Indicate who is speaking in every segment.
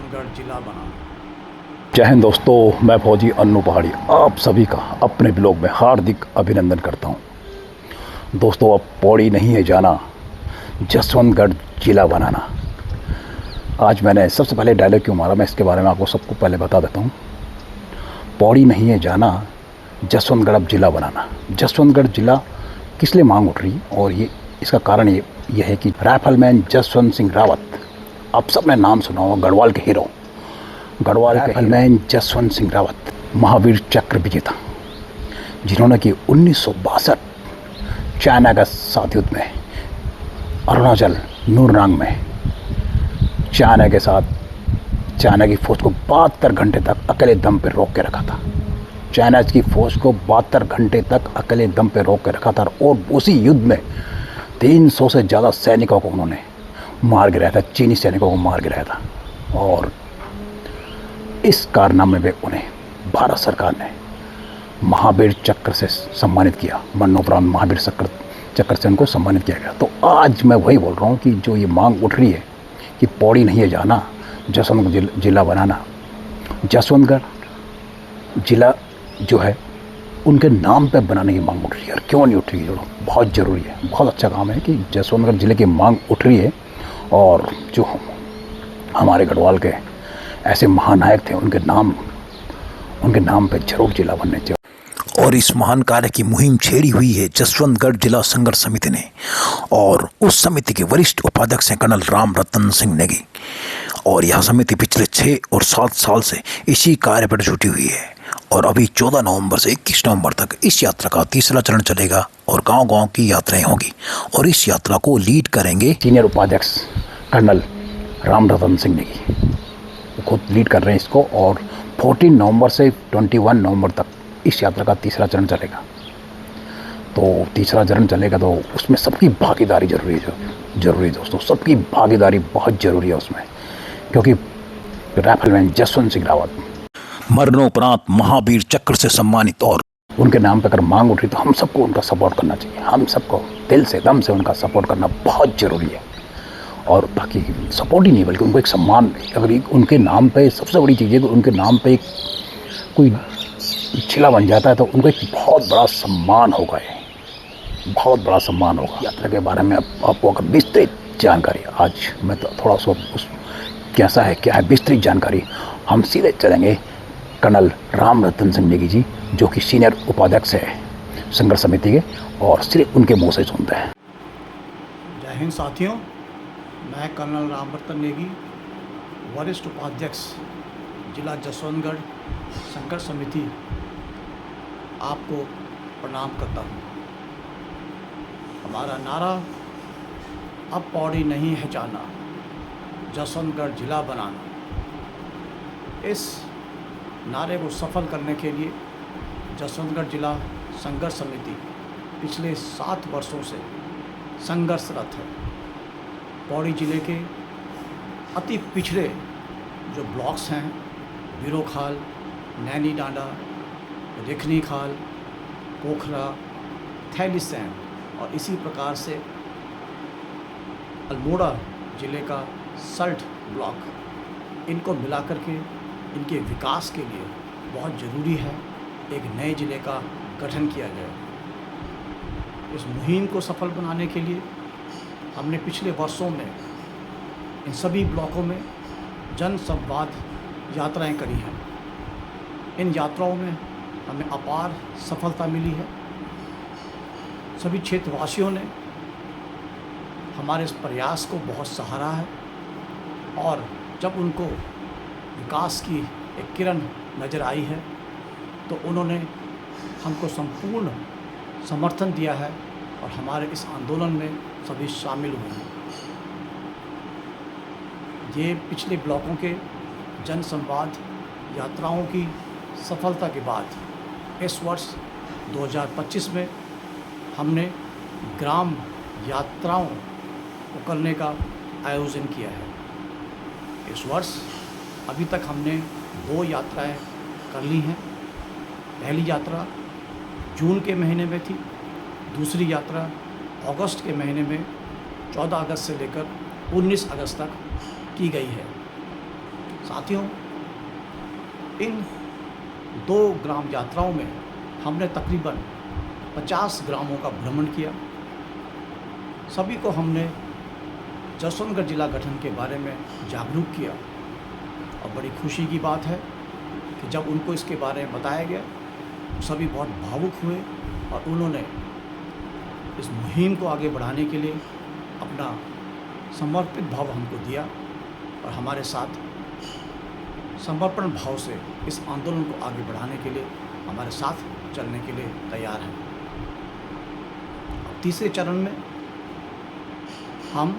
Speaker 1: जसवंतगढ़ जिला बना।
Speaker 2: जय हिंद दोस्तों, मैं फौजी अन्नू पहाड़ी आप सभी का अपने ब्लॉग में हार्दिक अभिनंदन करता हूं। दोस्तों, अब पौड़ी नहीं है जाना, जसवंतगढ़ जिला बनाना। आज मैंने सबसे पहले डायलॉग क्यों मारा, मैं इसके बारे में आपको सबको पहले बता देता हूं। पौड़ी नहीं है जाना, जसवंतगढ़ अब जिला बनाना। जसवंतगढ़ जिला किस लिए मांग उठ रही है, और ये इसका कारण ये है कि राइफलमैन जसवंत सिंह रावत, आप सब ने नाम सुना होगा, गढ़वाल के हीरो, गढ़वाल के राइफलमैन जसवंत सिंह रावत, महावीर चक्र विजेता, जिन्होंने कि 1962 चाइना के साथ युद्ध में अरुणाचल नूरनांग में चाइना के साथ चाइना की फौज को 72 घंटे तक अकेले दम पर रोक के रखा था। चाइना की फौज को 72 घंटे तक अकेले दम पर रोक के रखा था, और उसी युद्ध में 300 से ज़्यादा सैनिकों को उन्होंने मार गिराया था, चीनी सैनिकों को मार गिराया था। और इस कारनामे में उन्हें भारत सरकार ने महावीर चक्र से सम्मानित किया, मरणोपरांत महावीर चक्र से उनको सम्मानित किया गया। तो आज मैं वही बोल रहा हूँ कि जो ये मांग उठ रही है कि पौड़ी नहीं है जाना, जसवंतगढ़ जिला बनाना। जसवंतगढ़ जिला जो है उनके नाम पे बनाने की मांग उठ रही है। और क्यों नहीं उठ रही है, बहुत ज़रूरी है, बहुत अच्छा काम है कि जसवंतगढ़ ज़िले की मांग उठ रही है। और जो हमारे गढ़वाल के ऐसे महानायक थे, उनके नाम पे जरूर जिला बनने चाहिए।
Speaker 3: और इस महान कार्य की मुहिम छेड़ी हुई है जसवंतगढ़ जिला संघर्ष समिति ने, और उस समिति के वरिष्ठ उपाध्यक्ष हैं कर्नल राम रतन सिंह नेगी। और यह समिति पिछले 6 और 7 साल से इसी कार्य पर जुटी हुई है। और अभी 14 नवंबर से 21 नवंबर तक इस यात्रा का तीसरा चरण चलेगा, और गांव-गांव की यात्राएं होंगी, और इस यात्रा को लीड करेंगे
Speaker 2: सीनियर उपाध्यक्ष कर्नल राम रतन सिंह नेगी, खुद लीड कर रहे हैं इसको। और 14 नवंबर से 21 नवंबर तक इस यात्रा का तीसरा चरण चलेगा। तो तीसरा चरण चलेगा तो उसमें सबकी भागीदारी जरूरी है दोस्तों, सबकी भागीदारी बहुत ज़रूरी है उसमें, क्योंकि राइफलमैन जसवंत सिंह रावत
Speaker 3: मरणोपरांत महावीर चक्र से सम्मानित, और
Speaker 2: उनके नाम पर अगर मांग उठी तो हम सबको उनका सपोर्ट करना चाहिए। हम सबको दिल से दम से उनका सपोर्ट करना बहुत ज़रूरी है। और बाकी सपोर्ट ही नहीं, बल्कि उनको एक सम्मान, अगर उनके नाम पे सबसे बड़ी चीज़ है कि उनके नाम पे कोई जिला बन जाता है तो उनको एक बहुत बड़ा सम्मान होगा, ये बहुत बड़ा सम्मान होगा। यात्रा के बारे में आपको अगर विस्तृत जानकारी, आज मैं तो थोड़ा सा कैसा है क्या है विस्तृत जानकारी, हम सीधे चलेंगे कर्नल राम रतन सिंह नेगी जी, जो कि सीनियर उपाध्यक्ष है संघर्ष समिति के, और सिर्फ उनके मुँह से सुनते हैं।
Speaker 1: जय हिंद साथियों, मैं कर्नल राम रतन नेगी, वरिष्ठ उपाध्यक्ष जिला जसवंतगढ़ संघर्ष समिति, आपको प्रणाम करता हूँ। हमारा नारा अब पौड़ी नहीं है जाना, जसवंतगढ़ जिला बनाना। इस नारे को सफल करने के लिए जसवंतगढ़ जिला संघर्ष समिति पिछले 7 वर्षों से संघर्षरत है। पौड़ी ज़िले के अति पिछड़े जो ब्लॉक्स हैं, बिरोखाल, नैनी डांडा, रेखनी खाल, पोखरा, थैलीसैंड, और इसी प्रकार से अल्मोड़ा ज़िले का सल्ट ब्लॉक, इनको मिलाकर के इनके विकास के लिए बहुत ज़रूरी है एक नए ज़िले का गठन किया गया। इस मुहिम को सफल बनाने के लिए हमने पिछले वर्षों में इन सभी ब्लॉकों में जन संवाद यात्राएं करी हैं। इन यात्राओं में हमें अपार सफलता मिली है। सभी क्षेत्रवासियों ने हमारे इस प्रयास को बहुत सराहा है, और जब उनको विकास की एक किरण नज़र आई है तो उन्होंने हमको संपूर्ण समर्थन दिया है, और हमारे इस आंदोलन में सभी शामिल हुए हैं। ये पिछले ब्लॉकों के जन संवाद यात्राओं की सफलता के बाद इस वर्ष 2025 में हमने ग्राम यात्राओं को करने का आयोजन किया है। इस वर्ष अभी तक हमने 2 यात्राएं कर ली हैं। पहली यात्रा जून के महीने में थी, दूसरी यात्रा अगस्त के महीने में 14 अगस्त से लेकर 19 अगस्त तक की गई है। साथियों, इन 2 ग्राम यात्राओं में हमने तकरीबन 50 ग्रामों का भ्रमण किया। सभी को हमने जसवंतगढ़ जिला गठन के बारे में जागरूक किया और बड़ी खुशी की बात है कि जब उनको इसके बारे में बताया गया सभी बहुत भावुक हुए और उन्होंने इस मुहिम को आगे बढ़ाने के लिए अपना समर्पित भाव हमको दिया और हमारे साथ समर्पण भाव से इस आंदोलन को आगे बढ़ाने के लिए हमारे साथ चलने के लिए तैयार हैं। अब तीसरे चरण में हम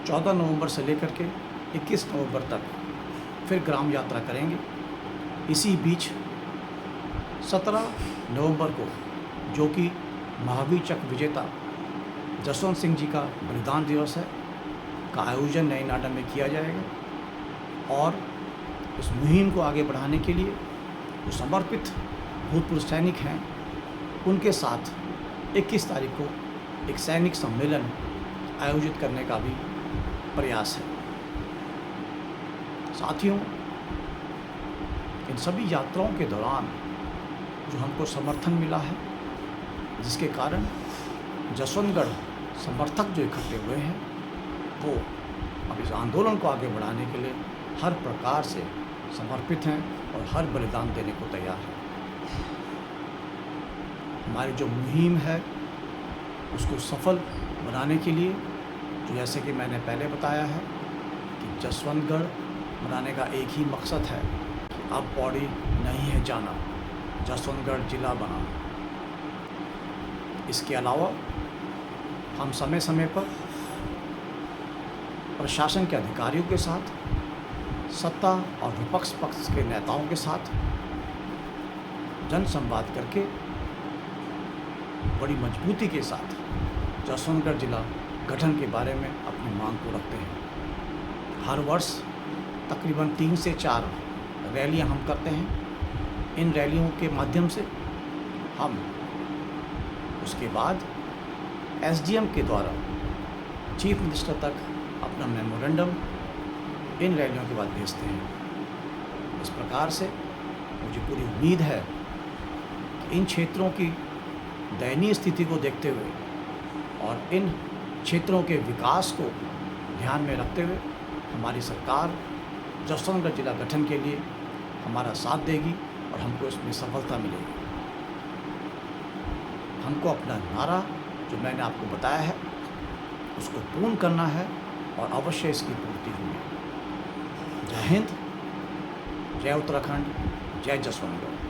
Speaker 1: 14 नवंबर से लेकर के 21 नवंबर तक फिर ग्राम यात्रा करेंगे। इसी बीच 17 नवंबर को, जो कि महावीर चक्र विजेता जसवंत सिंह जी का बलिदान दिवस है, का आयोजन नए नाडा में किया जाएगा और इस मुहिम को आगे बढ़ाने के लिए जो समर्पित भूतपूर्व सैनिक हैं उनके साथ 21 तारीख को एक सैनिक सम्मेलन आयोजित करने का भी प्रयास है। साथियों, इन सभी यात्राओं के दौरान जो हमको समर्थन मिला है, जिसके कारण जसवंतगढ़ समर्थक जो इकट्ठे हुए हैं वो अब इस आंदोलन को आगे बढ़ाने के लिए हर प्रकार से समर्पित हैं और हर बलिदान देने को तैयार हैं। हमारी जो मुहिम है उसको सफल बनाने के लिए, जो जैसे कि मैंने पहले बताया है कि जसवंतगढ़ बनाने का एक ही मकसद है कि अब पौड़ी नहीं है जाना, जसवंतगढ़ जिला बनाना। इसके अलावा हम समय समय पर प्रशासन के अधिकारियों के साथ, सत्ता और विपक्ष पक्ष के नेताओं के साथ जनसंवाद करके बड़ी मजबूती के साथ जसवंतगढ़ जिला गठन के बारे में अपनी मांग को रखते हैं। हर वर्ष तकरीबन 3 से 4 रैलियां हम करते हैं। इन रैलियों के माध्यम से हम उसके बाद एसडीएम के द्वारा चीफ मिनिस्टर तक अपना मेमोरेंडम इन रैलियों के बाद भेजते हैं। इस प्रकार से मुझे पूरी उम्मीद है कि इन क्षेत्रों की दयनीय स्थिति को देखते हुए और इन क्षेत्रों के विकास को ध्यान में रखते हुए हमारी सरकार जसवंतगढ़ जिला गठन के लिए हमारा साथ देगी और हमको इसमें सफलता मिलेगी। हमको अपना नारा जो मैंने आपको बताया है उसको पूर्ण करना है और अवश्य इसकी पूर्ति होगी। जय हिंद, जय उत्तराखंड, जय जसवंतगढ़।